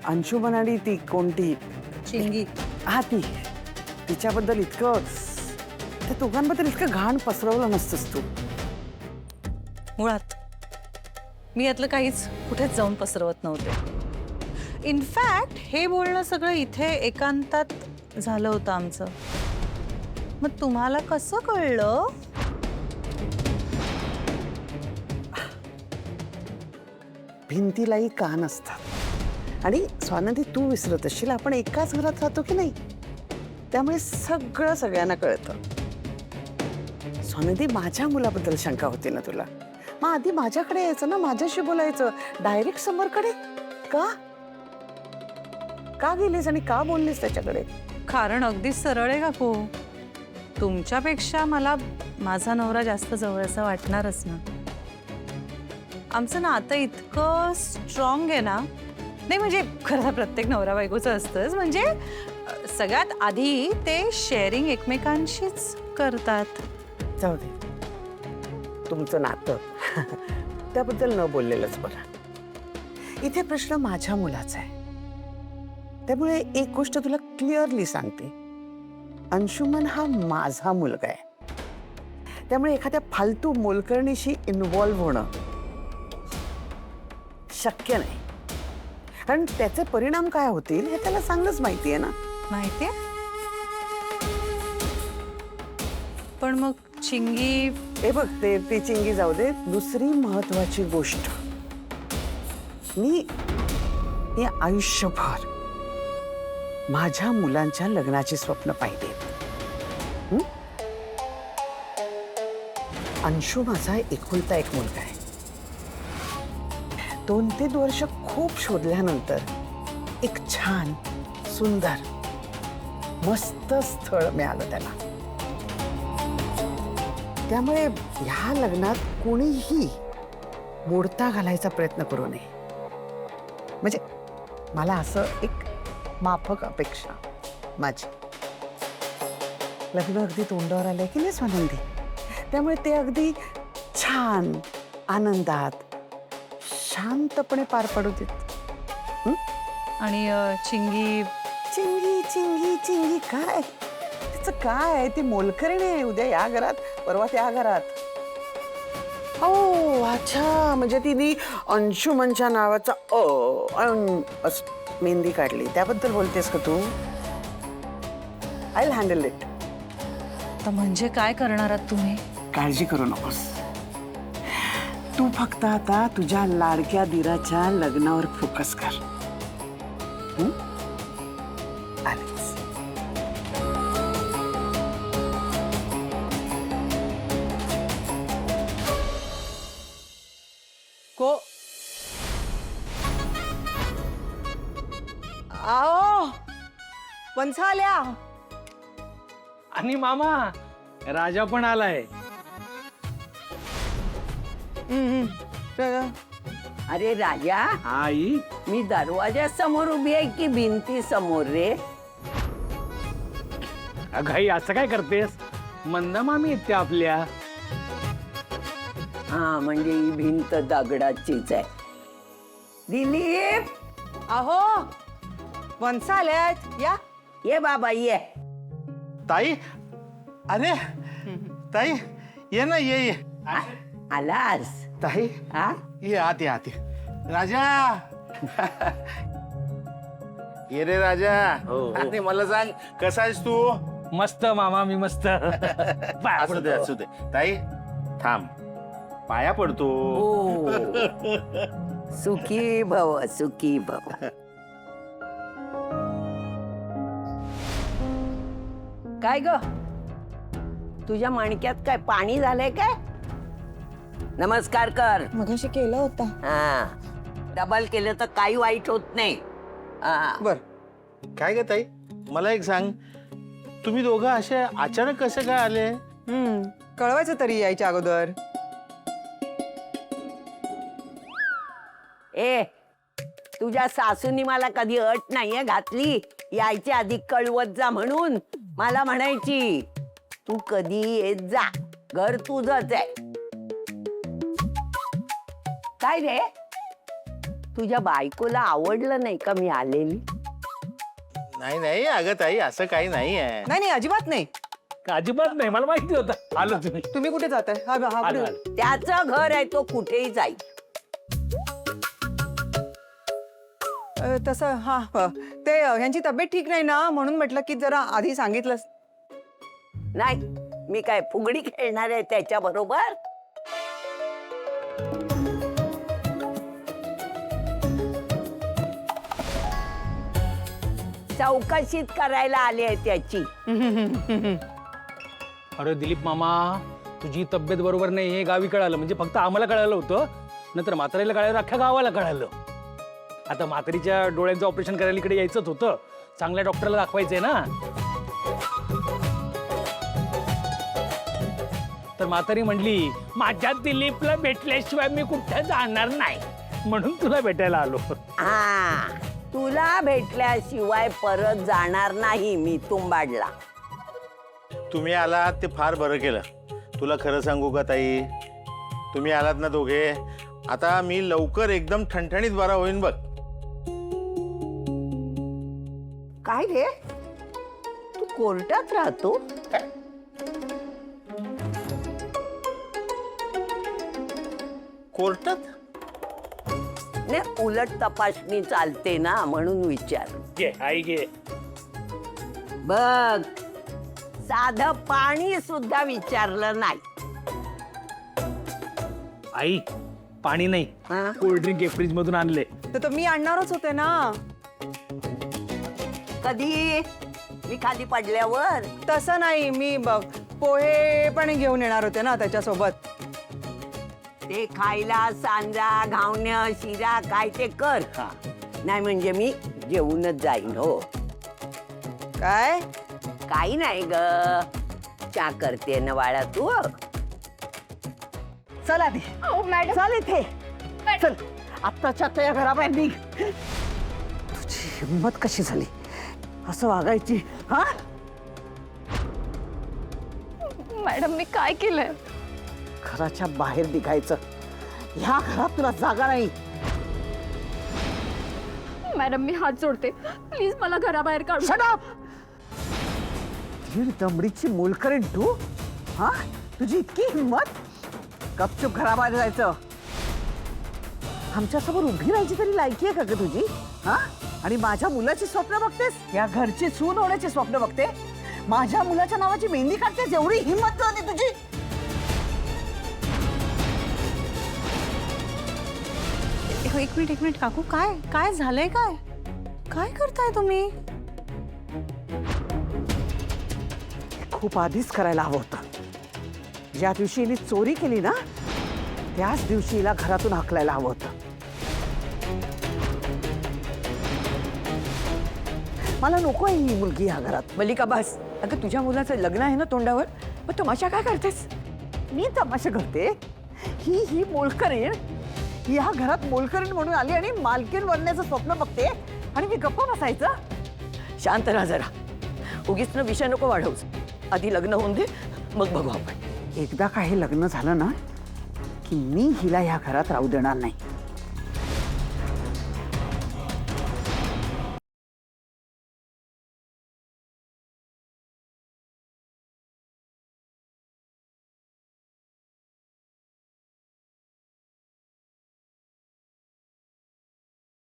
अंशुमन आणि ती कोणती चिंगी. हा ती तिच्याबद्दल इतकं त्या दोघांबद्दल इतकं घाण पसरवलं नसतंस तू. मुळात मी यातलं काहीच कुठेच जाऊन पसरवत नव्हते. इनफॅक्ट हे बोलणं सगळं इथे एकांतात झालं होतं आमचं. मग तुम्हाला कसं कळलं? भिंतीलाही कान असतात आणि स्वानंदी तू विसरत असशील आपण एकाच घरात राहतो की नाही, त्यामुळे सगळं सगळ्यांना कळतं. स्वानंदी माझ्या मुलाबद्दल शंका होती ना तुला, मग आधी माझ्याकडे यायचं ना, माझ्याशी बोलायचं. डायरेक्ट समोरकडे का गेलीस आणि का बोललीस त्याच्याकडे? कारण अगदी सरळ आहे काकू. तुमच्यापेक्षा मला माझा नवरा जास्त जवळचा वाटणारच ना. आमचं नातं इतकं स्ट्रॉंग आहे ना. नाही म्हणजे खरं प्रत्येक नवरा बायकोचं असतंच. म्हणजे सगळ्यात आधी ते शेअरिंग एकमेकांशीच करतात. जाऊ दे, तुमचं नातं त्याबद्दल न बोललेलंच बरं. इथे प्रश्न माझ्या मुलाचा आहे. त्यामुळे एक गोष्ट तुला क्लिअरली सांगते, अंशुमन हा माझा मुलगा आहे. त्यामुळे एखाद्या फालतू मोलकरणीशी इन्व्हॉल्व्ह होणं शक्य नाही. कारण त्याचे परिणाम काय होतील हे त्याला चांगलंच माहिती आहे ना. माहितीये. पण मग चिंगी. हे बघ, ते चिंगी जाऊ दे. दुसरी महत्वाची गोष्ट, मी आयुष्यभर माझ्या मुलांच्या लग्नाची स्वप्न पाहिली. अंशू माझा एकुलता एक मुलगा आहे. 2-3 वर्ष खूप शोधल्यानंतर एक छान सुंदर मस्त स्थळ मिळालं त्याला. त्यामुळे ह्या लग्नात कोणीही मोडता घालायचा प्रयत्न करू नये. म्हणजे मला असं एक माफक अपेक्षा माझी. लग्न अगदी तोंडावर आलंय की नाही स्वानंदी, त्यामुळे ते अगदी छान आनंदात शांतपणे पार पडू देत. आणि चिंगी. चिंगी चिंगी चिंगी काय, तिचं काय, ती मोलकरणी आहे. उद्या या घरात, परवा त्या घरात. हो अच्छा, म्हणजे तिने अंशुमनच्या नावाचा मेहंदी काढली, त्याबद्दल बोलतेस का तू? I will handle it. तर म्हणजे काय करणार आहात तुम्ही? काळजी करू नकोस. तू फक्त आता तुझ्या लाडक्या दिराच्या लग्नावर फोकस कर. आलेच. को आओ वंसा आल्या. आणि मामा राजा पण आलाय. अरे राजा, आई मी दरवाजा समोर उभी आहे की भिंती समोर रे? अगं असं काय करतेस? मंदा मामी येते आपल्या. हा म्हणजे ही भिंत दगडाचीच आहे. दिलीप, अहो वंसा आल्यात, या. ये बाबा ये. ताई, अरे ताई ये ना, ये आलास? ताई, हा ये आत ये आत ये. राजा ये रे राजा. आणि मला सांग, कसा आहेस तू? मस्त मामा, मी मस्त. असू दे असू दे. ताई थांब, पाया पडतो. हो. सुखी भव सुखी भव. काय ग, तुझ्या मणक्यात काय पाणी झालंय काय? नमस्कार कर. मगाशी केला होता. हा, डबल केलं तर काही वाईट होत नाही. हा. बर, काय ग ताई, मला एक सांग, तुम्ही दोघं असे अचानक कसे काय आले? कळवायचं तरी यायच्या अगोदर. ए, तुझ्या सासूनी मला कधी अट नाहीये घातली यायच्या आधी कळवत जा म्हणून. मला म्हणायची तू कधी येत जा, घर तुझंच आहे. काय रे, तुझ्या बायकोला आवडलं नाही का मी आलेली? नाही नाही अगं ताई असं काही नाही आहे. नाही नाही अजिबात नाही. अजिबात नाही, मला माहिती होतं. आलो तुम्ही. तुम्ही कुठे जाताय? हा हा आलो, कुठे? आलो. त्याचं घर आहे, तो कुठेही जाईल. तसं हा ते ह्यांची तब्येत ठीक नाही ना, म्हणून म्हटलं की जरा आधी सांगितलंस. नाही, मी काय फुगडी खेळणार आहे त्याच्या बरोबर? चौकशीत करायला आली आहे त्याची. अरे दिलीप मामा, तुझी तब्येत बरोबर नाही हे गावी कळालं म्हणजे फक्त आम्हाला कळालं होतं, नंतर म्हातारीला कळालं, अख्ख्या गावाला कळालं. आता म्हातारीच्या डोळ्यांचं ऑपरेशन करायला इकडे यायचंच होतं, चांगल्या डॉक्टरला दाखवायचंय ना. तर म्हातारी म्हणली माझ्या दिलीपला भेटल्याशिवाय मी कुठे जाणार नाही, म्हणून तुला भेटायला आलो. हा, तुला भेटल्याशिवाय परत जाणार नाही मी तुंबाडला. तुम्ही आलात ते फार बरं केलं. तुला खरं सांगू का ताई, तुम्ही आलात ना दोघे, आता मी लवकर एकदम ठणठणीत बरा होईन बघ. काय रे, तू कोर्टात राहतो? कोर्टात? ने उलट तपासणी चालते ना, म्हणून विचार. घे आई घे. बघ, साधं पाणी सुद्धा विचारलं नाही. आई पाणी नाही, हा? कोल्ड्रिंक आहे, फ्रीज मधून आणले. तर मी आणणारच होते ना. कधी? मी खाली पडल्यावर? तसं नाही, मी पोहे पण घेऊन येणार होते ना त्याच्यासोबत. ते खायला सांजा, घावण्या, शिरा काय ते कर. नाही म्हणजे मी जेवूनच जाईन. हो, काय? काही नाही ग, चहा करते ना बाळा तू. चल आधी चल इथे चल, आत्ताच्या त्या घराबाहेर निघ. तुझी हिंमत कशी झाली असं वागायची? हा मॅडम, मी काय केलंय? घराच्या बाहेर निघायचं. ह्या घरात तुला जागा नाही. मॅडम, मी हात जोडते, प्लीज मला घराबाहेर काढू. Shut up! दीड दमडीची मोलकरीण तू? हा, तुझी इतकी हिंमत? गपचूप घराबाहेर जायचं. आमच्यासमोर उभी राहायची तरी लायकी आहे का ग तुझी? हा, आणि माझ्या मुलाची स्वप्न बघतेस, या घरची सून होण्याची स्वप्न बघते, माझ्या मुलाच्या नावाची मेहंदी काढतेस. एवढी हिंमत झाली तुझी? एक मिनिट काकू, काय काय झालंय? काय काय करताय तुम्ही? खूप आधीच करायला हवं होतं. ज्या दिवशी हिने चोरी केली ना, त्याच दिवशी हिला घरातून हाकलायला हवं होतं. मला नको आहे ही मुलगी ह्या घरात. मल्लिका बस. अगं तुझ्या मुलाचं लग्न आहे ना तोंडावर, मग तमाशा काय करतेस? मी तमाशा करते? ही मोलकरीण ह्या घरात मोलकरीण म्हणून आली आणि मालकीण बनण्याचं स्वप्न बघते आणि मी गप्प बसायचं? शांत राहा जरा, उगीच ना विषय नको वाढवूस. आधी लग्न होऊन दे, मग बघू आपण. एकदा काही लग्न झालं ना की मी हिला ह्या घरात राहू देणार नाही.